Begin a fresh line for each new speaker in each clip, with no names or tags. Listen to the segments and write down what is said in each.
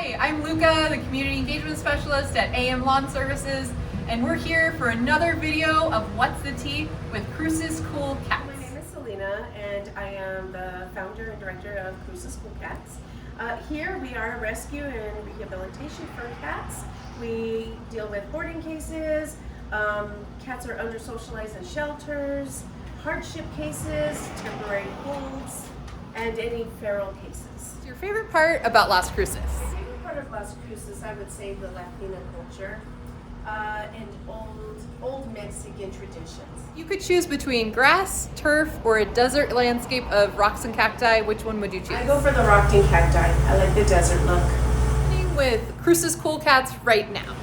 Hi, I'm Luca, the Community Engagement Specialist at AM Lawn Services, and we're here for another video of What's the Tea with Cruces Cool Cats.
My name is Selina, and I am the founder and director of Cruces Cool Cats. Here we are a rescue and rehabilitation for cats. We deal with boarding cases, cats are under-socialized in shelters, hardship cases, temporary holds, and any feral cases.
Your favorite part about Las Cruces?
My favorite part of Las Cruces, I would say, the Latina culture and old Mexican traditions.
You could choose between grass, turf, or a desert landscape of rocks and cacti. Which one would you choose?
I go for the rocked and cacti. I like the desert look.
With Cruces Cool Cats right now.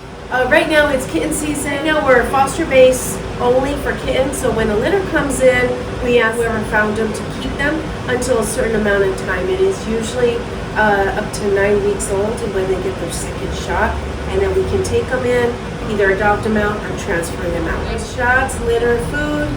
Right now it's kitten season. Right now we're foster base only for kittens, so when a litter comes in, we ask whoever found them to keep them until a certain amount of time. It is usually up to 9 weeks old and when they get their second shot, and then we can take them in, either adopt them out or transfer them out. Shots, litter, food,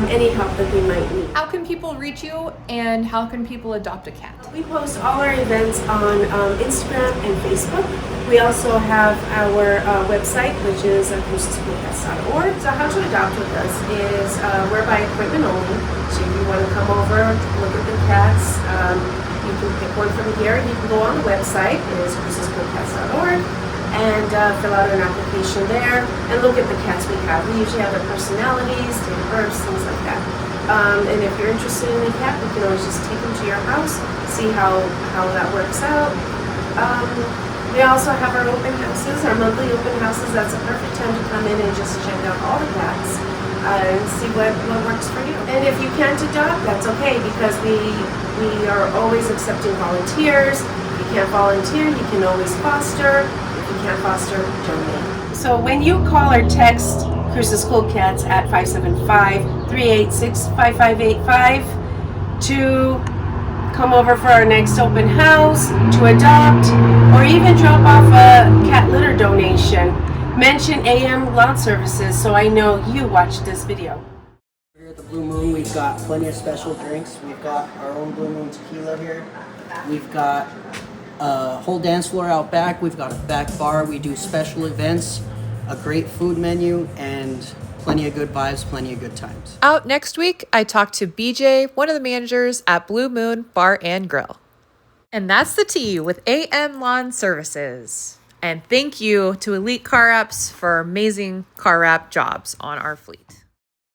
any help that they might need.
How can people reach you, and how can people adopt a cat?
We post all our events on Instagram and Facebook. We also have our website, which is crucescoolcats.org. So how to adopt with us is we're by appointment only. So if you want to come over, look at the cats, you can pick one from here. You can go on the website, it is crucescoolcats.org, and fill out an application there and look at the cats we have. We usually have their personalities, date of births, things like that. And if you're interested in a cat, we can always just take them to your house, see how that works out. We also have our open houses, our monthly open houses. That's a perfect time to come in and just check out all the cats and see what works for you. And if you can't adopt, that's okay, because we are always accepting volunteers. If you can't volunteer, you can always foster. If you can't foster, donate. So when you call or text Cruces Cool Cats at 575-386-5585 to come over for our next open house, to adopt, or even drop off a cat litter donation, mention AM Lawn Services so I know you watched this video.
Here at the Blue Moon, we've got plenty of special drinks. We've got our own Blue Moon tequila here. We've got a whole dance floor out back. We've got a back bar. We do special events, a great food menu, and plenty of good vibes, plenty of good times.
Out next week, I talked to BJ, one of the managers at Blue Moon Bar and Grill. And that's the tea with AM Lawn Services. And thank you to Elite Car Wraps for amazing car wrap jobs on our fleet.